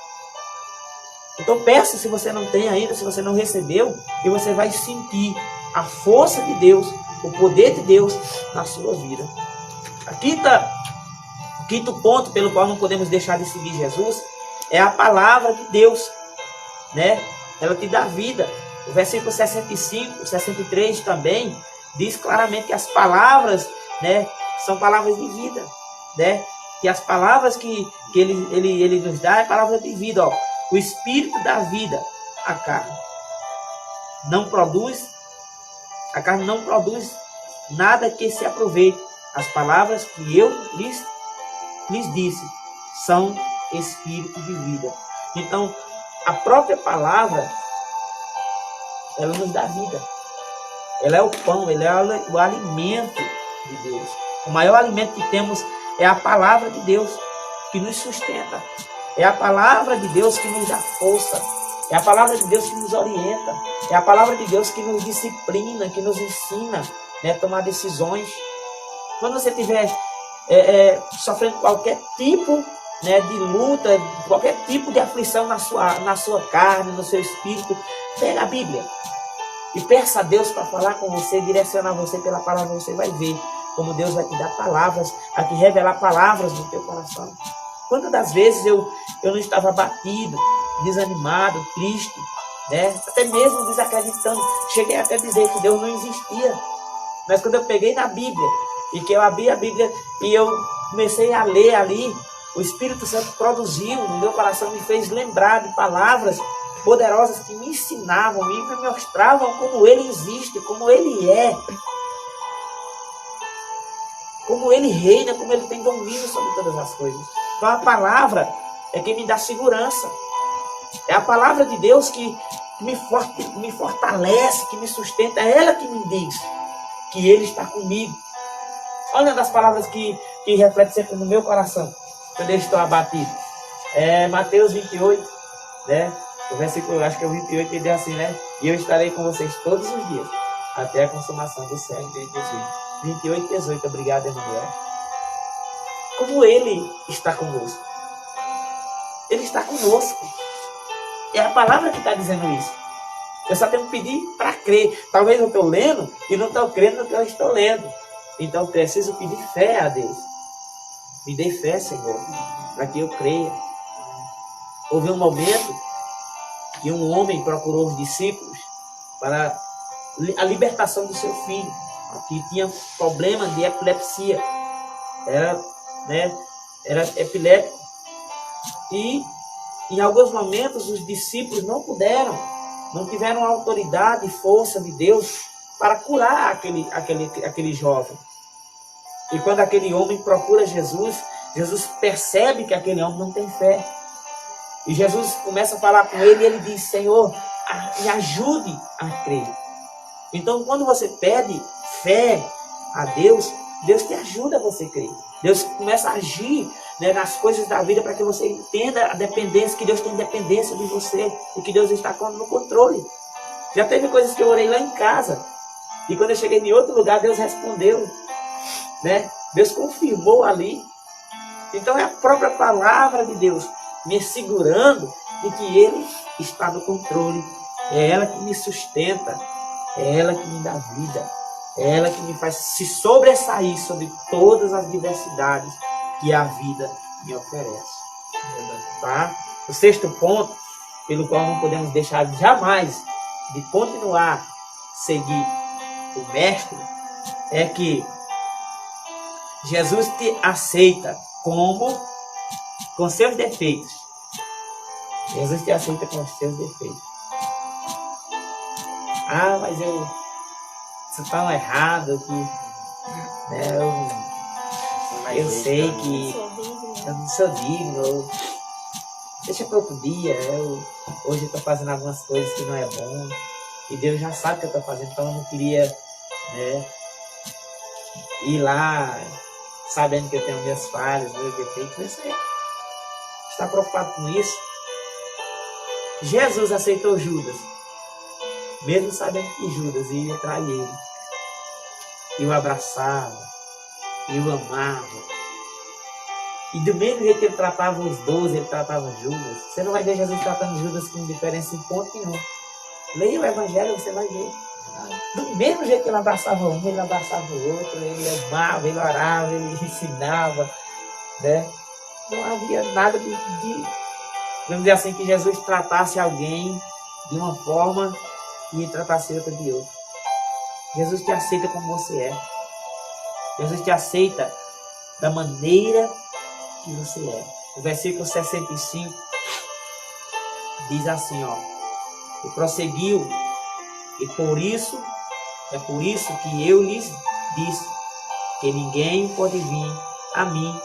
Então, peça se você não tem ainda, se você não recebeu, e você vai sentir a força de Deus, o poder de Deus na sua vida. O quinto ponto pelo qual não podemos deixar de seguir Jesus é a palavra de Deus, né? Ela te dá vida. O versículo 65, 63 também diz claramente que as palavras, né, são palavras de vida, né? Que as palavras que ele nos dá é palavra de vida, ó. O Espírito dá vida à carne. A carne não produz nada que se aproveite. As palavras que eu lhes disse são Espírito de vida. Então, a própria palavra, ela nos dá vida. Ela é o pão, ela é o alimento de Deus. O maior alimento que temos é a palavra de Deus, que nos sustenta. É a palavra de Deus que nos dá força. É a palavra de Deus que nos orienta. É a palavra de Deus que nos disciplina, que nos ensina, né, a tomar decisões. Quando você estiver sofrendo qualquer tipo, né, de luta, qualquer tipo de aflição na sua carne, no seu espírito, pega a Bíblia e peça a Deus para falar com você, direcionar você pela palavra. Você vai ver como Deus vai te dar palavras, vai te revelar palavras no teu coração. Quantas das vezes eu não estava abatido, desanimado, triste, né, até mesmo desacreditando, cheguei até a dizer que Deus não existia. Mas quando eu peguei na Bíblia e que eu abri a Bíblia e eu comecei a ler ali, o Espírito Santo produziu no meu coração, me fez lembrar de palavras poderosas que me ensinavam e me mostravam como Ele existe, como Ele é, como Ele reina, como Ele tem domínio sobre todas as coisas. Então a palavra é que me dá segurança. É a palavra de Deus que me fortalece, que me sustenta. É ela que me diz que Ele está comigo. Olha das palavras que que reflete sempre no meu coração, quando eu estou abatido. É Mateus 28, né? O versículo, acho que é o 28, ele diz assim, né? E eu estarei com vocês todos os dias, até a consumação do século. 28, 18, obrigado, Emanuel. Como Ele está conosco. Ele está conosco. É a palavra que está dizendo isso. Eu só tenho que pedir para crer. Talvez eu estou lendo e não estou crendo no que eu estou lendo. Então eu preciso pedir fé a Deus. Me dê fé, Senhor, para que eu creia. Houve um momento que um homem procurou os discípulos para a libertação do seu filho, que tinha problema de epilepsia. Era epiléptico. E em alguns momentos os discípulos não tiveram a autoridade e força de Deus para curar aquele jovem. E quando aquele homem procura Jesus, Jesus percebe que aquele homem não tem fé. E Jesus começa a falar com ele e ele diz, Senhor, me ajude a crer. Então quando você pede fé a Deus, Deus te ajuda a você crer. Deus começa a agir, né, nas coisas da vida para que você entenda a dependência, que Deus tem dependência de você e que Deus está no controle. Já teve coisas que eu orei lá em casa e quando eu cheguei em outro lugar, Deus respondeu, né? Deus confirmou ali. Então é a própria palavra de Deus me segurando de que Ele está no controle. É ela que me sustenta, é ela que me dá vida, é ela que me faz se sobressair sobre todas as diversidades que a vida me oferece. Tá? O sexto ponto, pelo qual não podemos deixar jamais de continuar a seguir o Mestre, é que Jesus te aceita com seus defeitos. Jesus te aceita com os seus defeitos. Ah, mas eu sou tão errado que, né, eu sei que eu não sou digno. Deixa para outro dia. Hoje eu estou fazendo algumas coisas que não é bom. E Deus já sabe o que eu estou fazendo, então eu não queria, né, ir lá sabendo que eu tenho minhas falhas, meus defeitos. Você está preocupado com isso? Jesus aceitou Judas, mesmo sabendo que Judas ia trair ele. E o abraçava, e o amava. E do mesmo jeito que ele tratava os 12, ele tratava Judas. Você não vai ver Jesus tratando Judas com diferença em ponto nenhum. Leia o Evangelho, você vai ver. Do mesmo jeito que ele abraçava um, ele abraçava o outro, ele amava, ele orava, ele ensinava, né? Não havia nada de vamos dizer assim, que Jesus tratasse alguém de uma forma e tratasse outra de outra. Jesus te aceita como você é. Jesus te aceita da maneira que você é. O versículo 65 diz assim, ó. E prosseguiu, e é por isso que eu lhes disse, que ninguém pode vir a mim,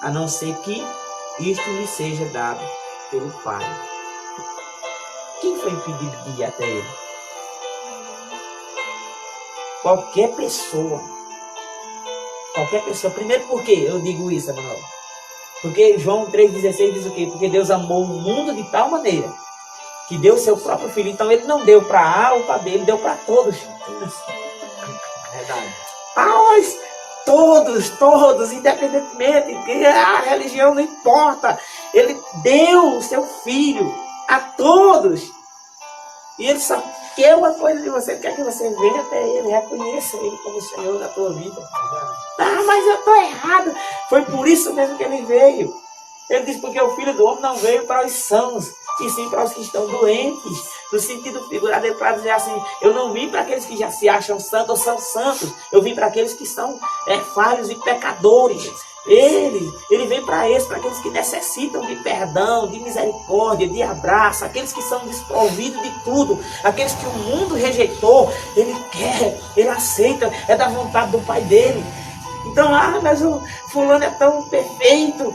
a não ser que isto lhe seja dado pelo Pai. Quem foi impedido de ir até Ele? Qualquer pessoa. Primeiro, por que eu digo isso, Emanuel? Porque João 3,16 diz o quê? Porque Deus amou o mundo de tal maneira que deu o seu próprio filho. Então ele não deu para A ou para B, ele deu para todos. Verdade. Mas todos, independentemente, que a religião não importa. Ele deu o seu filho a todos. E ele só quer uma coisa de você, quer que você venha até ele, reconheça ele como Senhor da tua vida. Ah, mas eu estou errado. Foi por isso mesmo que ele veio. Ele diz, porque o Filho do Homem não veio para os sãos, e sim para os que estão doentes. No sentido figurado, ele para dizer assim, eu não vim para aqueles que já se acham santos ou são santos. Eu vim para aqueles que são falhos e pecadores. Ele vem para esses, para aqueles que necessitam de perdão, de misericórdia, de abraço, aqueles que são desprovidos de tudo, aqueles que o mundo rejeitou, ele quer, ele aceita, é da vontade do Pai dele. Então, mas o fulano é tão perfeito,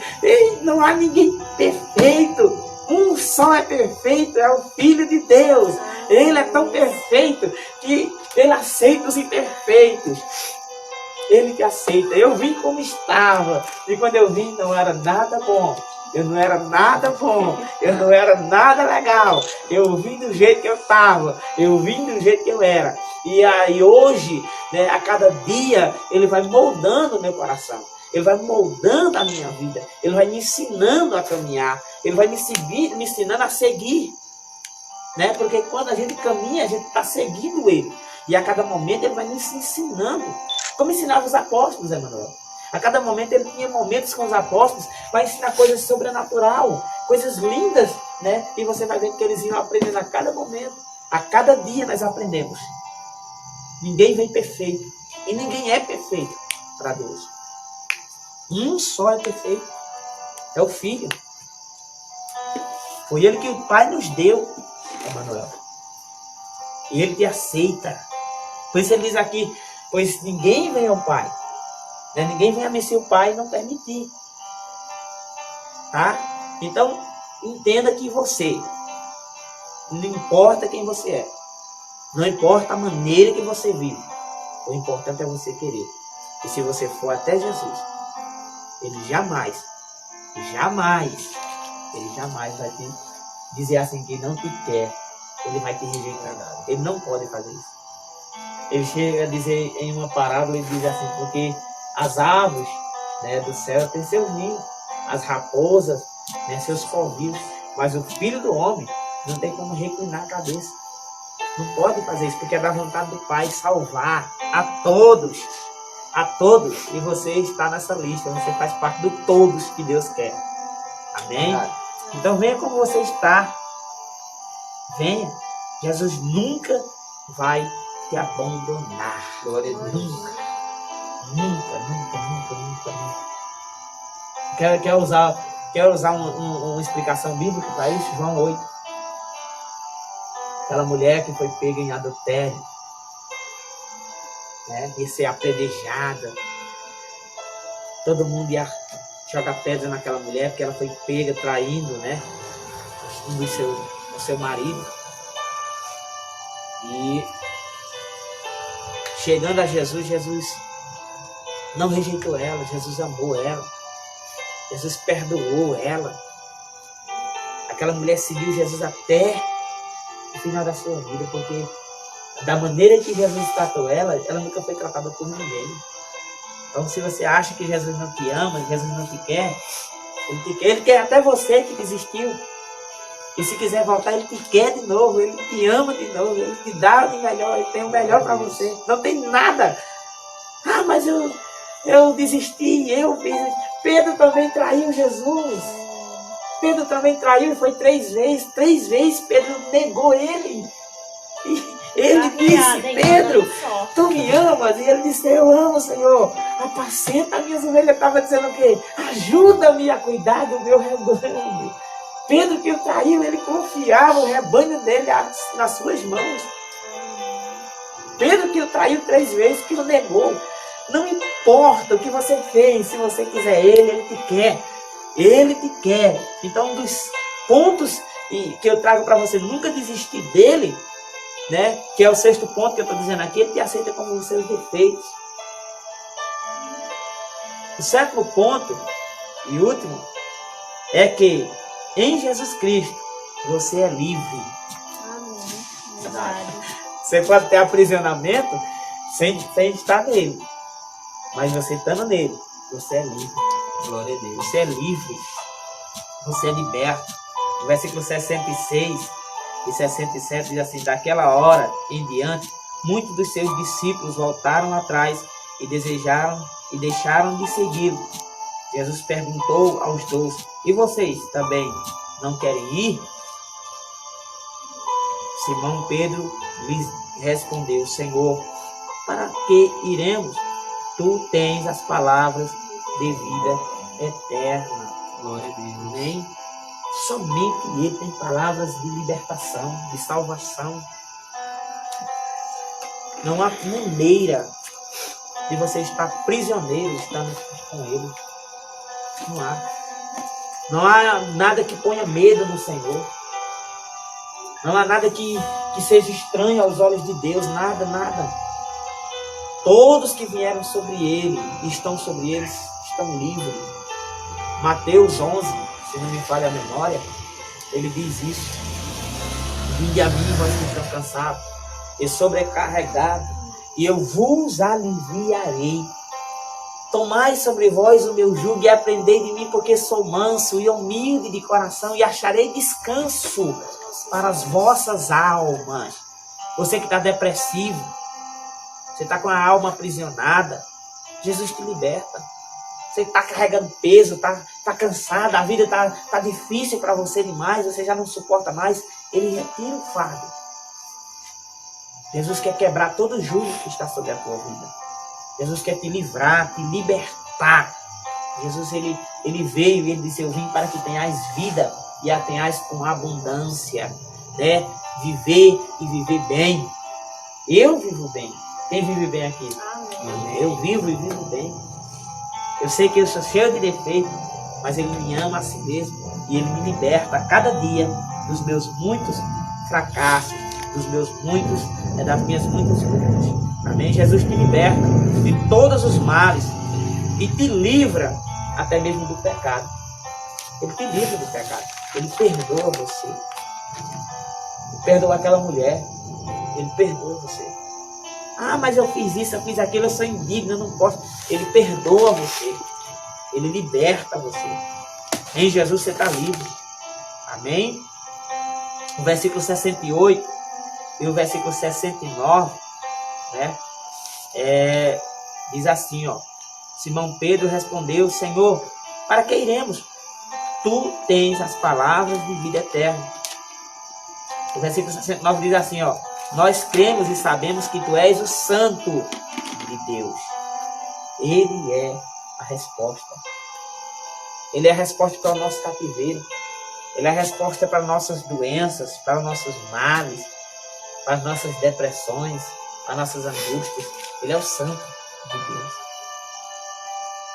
não há ninguém perfeito, um só é perfeito, é o Filho de Deus. Ele é tão perfeito que ele aceita os imperfeitos. Ele te aceita. Eu vim como estava. E quando eu vim, não era nada bom. Eu não era nada bom. Eu não era nada legal. Eu vim do jeito que eu estava. Eu vim do jeito que eu era. E aí hoje, né, a cada dia, Ele vai moldando o meu coração. Ele vai moldando a minha vida. Ele vai me ensinando a caminhar. Ele vai me ensinando a seguir. Né? Porque quando a gente caminha, a gente está seguindo Ele. E a cada momento Ele vai nos ensinando. Como ensinava os apóstolos, Emanuel. A cada momento Ele tinha momentos com os apóstolos para ensinar coisas sobrenatural, coisas lindas, né? E você vai ver que eles iam aprendendo a cada momento. A cada dia nós aprendemos. Ninguém vem perfeito. E ninguém é perfeito para Deus. Um só é perfeito. É o Filho. Foi Ele que o Pai nos deu, Emanuel. E Ele te aceita. Por isso Ele diz aqui, pois ninguém vem ao Pai. Né? Ninguém vem a mim se o Pai não permitir. Tá? Então, entenda que você, não importa quem você é, não importa a maneira que você vive, o importante é você querer. E se você for até Jesus, Ele jamais vai te dizer assim que não te quer. Ele vai te rejeitar. Ele não pode fazer isso. Ele chega a dizer em uma parábola, ele diz assim, porque as aves, né, do céu têm seus ninhos, as raposas, né, seus covis, mas o Filho do Homem não tem como reclinar a cabeça. Não pode fazer isso, porque é da vontade do Pai salvar a todos. A todos. E você está nessa lista, você faz parte do todos que Deus quer. Amém? Então venha como você está. Venha. Jesus nunca vai te abandonar. Glória a Deus. Nunca. Quer usar uma explicação bíblica para isso? João 8. Aquela mulher que foi pega em adultério, né? Ia ser apedrejada. Todo mundo ia jogar pedra naquela mulher porque ela foi pega traindo, né? O seu marido. E chegando a Jesus, Jesus não rejeitou ela, Jesus amou ela, Jesus perdoou ela. Aquela mulher seguiu Jesus até o final da sua vida, porque da maneira que Jesus tratou ela nunca foi tratada por ninguém. Então, se você acha que Jesus não te ama, Jesus não te quer, Ele quer até você que desistiu. E se quiser voltar, Ele te quer de novo, Ele te ama de novo, Ele te dá o melhor, Ele tem o melhor para você. Não tem nada. Ah, mas eu desisti, eu fiz. Pedro também traiu Jesus. Pedro também traiu e foi 3 vezes. 3 vezes Pedro negou Ele. E ele disse, Pedro, tu me amas? E ele disse, eu amo, Senhor. Apacenta as minhas ovelhas. Estava dizendo o quê? Ajuda-me a cuidar do meu rebanho. Pedro que o traiu, ele confiava o rebanho dele nas suas mãos. Pedro que o traiu 3 vezes, que o negou. Não importa o que você fez, se você quiser Ele te quer. Ele te quer. Então, um dos pontos que eu trago para você nunca desistir dele, né? Que é o 6º ponto que eu estou dizendo aqui, Ele te aceita como os seus defeitos. O 7º ponto e último é que em Jesus Cristo você é livre. Amém. Verdade. Você pode ter aprisionamento sem estar nele. Mas você estando nele, você é livre. Glória a Deus. Você é livre. Você é liberto. O versículo 66 e 67 diz assim, daquela hora em diante, muitos dos seus discípulos voltaram atrás e deixaram de segui-lo. Jesus perguntou aos 12, e vocês também não querem ir? Simão Pedro lhes respondeu, Senhor, para que iremos? Tu tens as palavras de vida eterna. Glória a Deus. Amém? Somente Ele tem palavras de libertação, de salvação. Não há maneira de você estar prisioneiro estando com Ele. Não há. Não há nada que ponha medo no Senhor. Não há nada que seja estranho aos olhos de Deus. Nada, nada. Todos que vieram sobre ele e estão sobre eles estão livres. Mateus 11, se não me falha a memória, ele diz isso. Vinde a mim, vós que estão cansados e sobrecarregados, e eu vos aliviarei. Tomai sobre vós o meu jugo e aprendei de mim, porque sou manso e humilde de coração, e acharei descanso para as vossas almas. Você que está depressivo, você está com a alma aprisionada, Jesus te liberta. Você está carregando peso, está cansado, a vida está difícil para você demais, você já não suporta mais, ele retira o fardo. Jesus quer quebrar todo o jugo que está sobre a tua vida. Jesus quer te livrar, te libertar. Jesus, ele veio e ele disse, eu vim para que tenhais vida e a tenhais com abundância, né? Viver e viver bem. Eu vivo bem. Quem vive bem aqui? Amém. Eu vivo e vivo bem. Eu sei que eu sou cheio de defeito, mas ele me ama a si mesmo e ele me liberta a cada dia dos meus muitos fracassos, das minhas muitas lutas. Amém? Jesus te liberta de todos os males e te livra até mesmo do pecado. Ele te livra do pecado. Ele perdoa você. Ele perdoa aquela mulher. Ele perdoa você. Ah, mas eu fiz isso, eu fiz aquilo, eu sou indigno, eu não posso. Ele perdoa você. Ele liberta você. Em Jesus você está livre. Amém? O versículo 68 e o versículo 69, né? Diz assim, ó. Simão Pedro respondeu, Senhor, para que iremos? Tu tens as palavras de vida eterna. O versículo 69 diz assim, ó. Nós cremos e sabemos que tu és o Santo de Deus. Ele é a resposta. Ele é a resposta para o nosso cativeiro. Ele é a resposta para nossas doenças, para nossos males, para as nossas depressões, para nossas angústias. Ele é o Santo de Deus.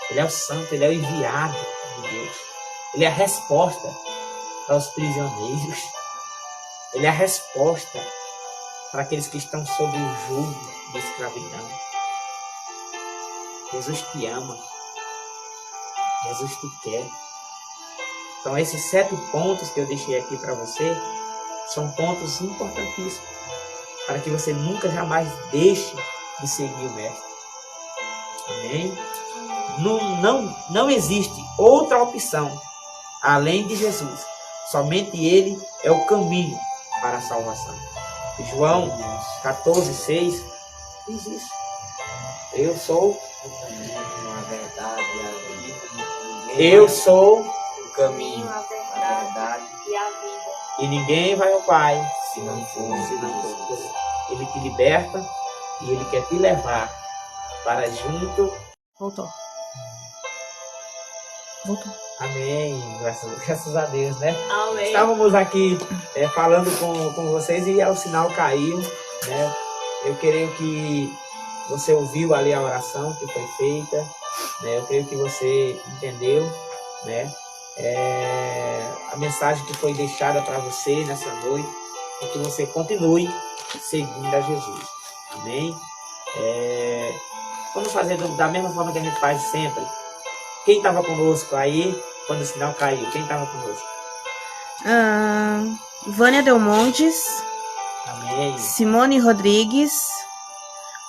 Ele é o Santo, ele é o enviado de Deus. Ele é a resposta para os prisioneiros. Ele é a resposta para aqueles que estão sob o jugo de escravidão. Jesus te ama. Jesus te quer. Então esses 7 pontos que eu deixei aqui para você são pontos importantíssimos para que você nunca jamais deixe de seguir o Mestre. Amém? Não existe outra opção além de Jesus. Somente Ele é o caminho para a salvação. João 14:6 diz isso. Eu sou a verdade e a vida. Eu sou o caminho, a verdade e a vida. E ninguém vai ao Pai se não for. Ele te liberta e Ele quer te levar para junto. Voltou. Amém. Graças a Deus, né? Amém. Estávamos aqui falando com vocês e o sinal caiu, né? Eu creio que você ouviu ali a oração que foi feita, né? Eu creio que você entendeu, né? A mensagem que foi deixada para você nessa noite e que você continue seguindo a Jesus. Amém? Vamos fazer da mesma forma que a gente faz sempre. Quem estava conosco aí quando o sinal caiu? Quem estava conosco? Vânia Delmontes. Amém. Simone Rodrigues.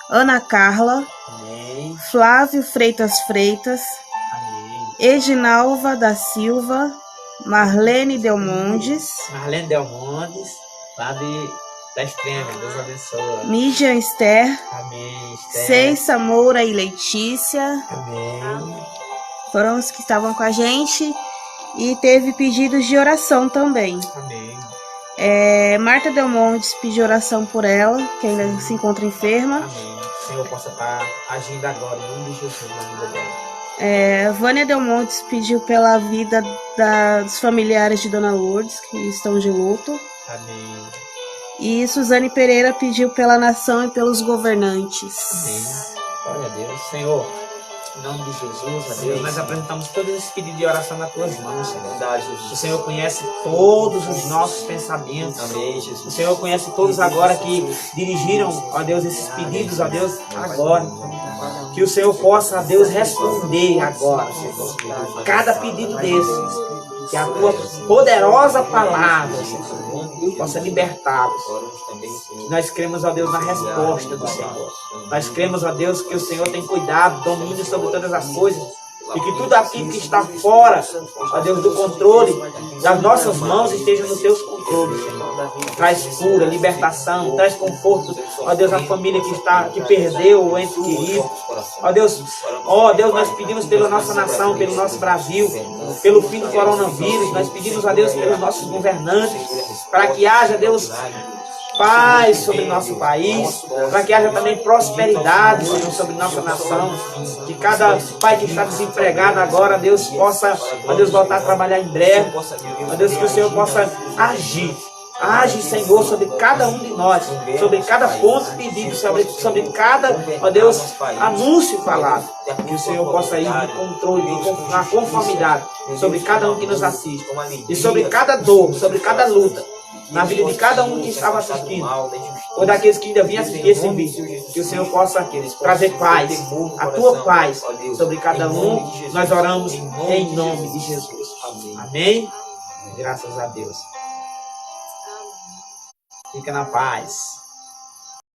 Ana Carla. Amém. Flávio Freitas. Amém. Eginalva da Silva. Marlene Delmontes. Lá da Extrema. Deus abençoe. Midian Esther. Amém. Esther. Ceissa Moura e Letícia. Amém. Foram os que estavam com a gente. E teve pedidos de oração também. Amém. Marta Delmontes pediu oração por ela, que ainda se encontra enferma. Amém. O Senhor possa estar agindo agora, em nome de Jesus, na vida dela. Vânia Delmontes pediu pela vida dos familiares de Dona Lourdes, que estão de luto. Amém. E Suzane Pereira pediu pela nação e pelos governantes. Amém. Glória a Deus. Senhor, Em nome de Jesus, ó Deus, nós apresentamos todos esses pedidos de oração nas tuas mãos, Senhor. O Senhor conhece todos os nossos pensamentos. Amém, Jesus. O Senhor conhece todos agora que dirigiram, ó Deus, esses pedidos, ó Deus, agora. Que o Senhor possa, ó Deus, responder agora, Senhor. Cada pedido desse. Que a tua poderosa palavra, Senhor, possa libertá-los. Nós cremos, ó Deus, na resposta do Senhor. Nós cremos, ó Deus, que o Senhor tem cuidado, domínio sobre todas as coisas. E que tudo aquilo que está fora, ó Deus, do controle das nossas mãos esteja nos teus controles, Senhor. Traz cura, libertação, traz conforto, ó Deus, a família que perdeu o ente querido. Ó Deus, nós pedimos pela nossa nação, pelo nosso Brasil, pelo fim do coronavírus. Nós pedimos a Deus pelos nossos governantes, para que haja, Deus, paz sobre nosso país, para que haja também prosperidade, Senhor, sobre nossa nação. Que cada pai que está desempregado agora, Deus, possa, ó Deus, voltar a trabalhar em breve. Ó Deus, que o Senhor possa agir. Age, Senhor, sobre cada um de nós, sobre cada ponto pedido, sobre cada, ó Deus, anúncio falado. Que o Senhor possa ir no controle, na conformidade, sobre cada um que nos assiste. E sobre cada dor, sobre cada luta, na vida de cada um que estava assistindo, ou daqueles que ainda vinham assistir esse vídeo. Que o Senhor possa trazer paz, a tua paz, sobre cada um. Nós oramos em nome de Jesus. Amém? Graças a Deus. Fica na paz.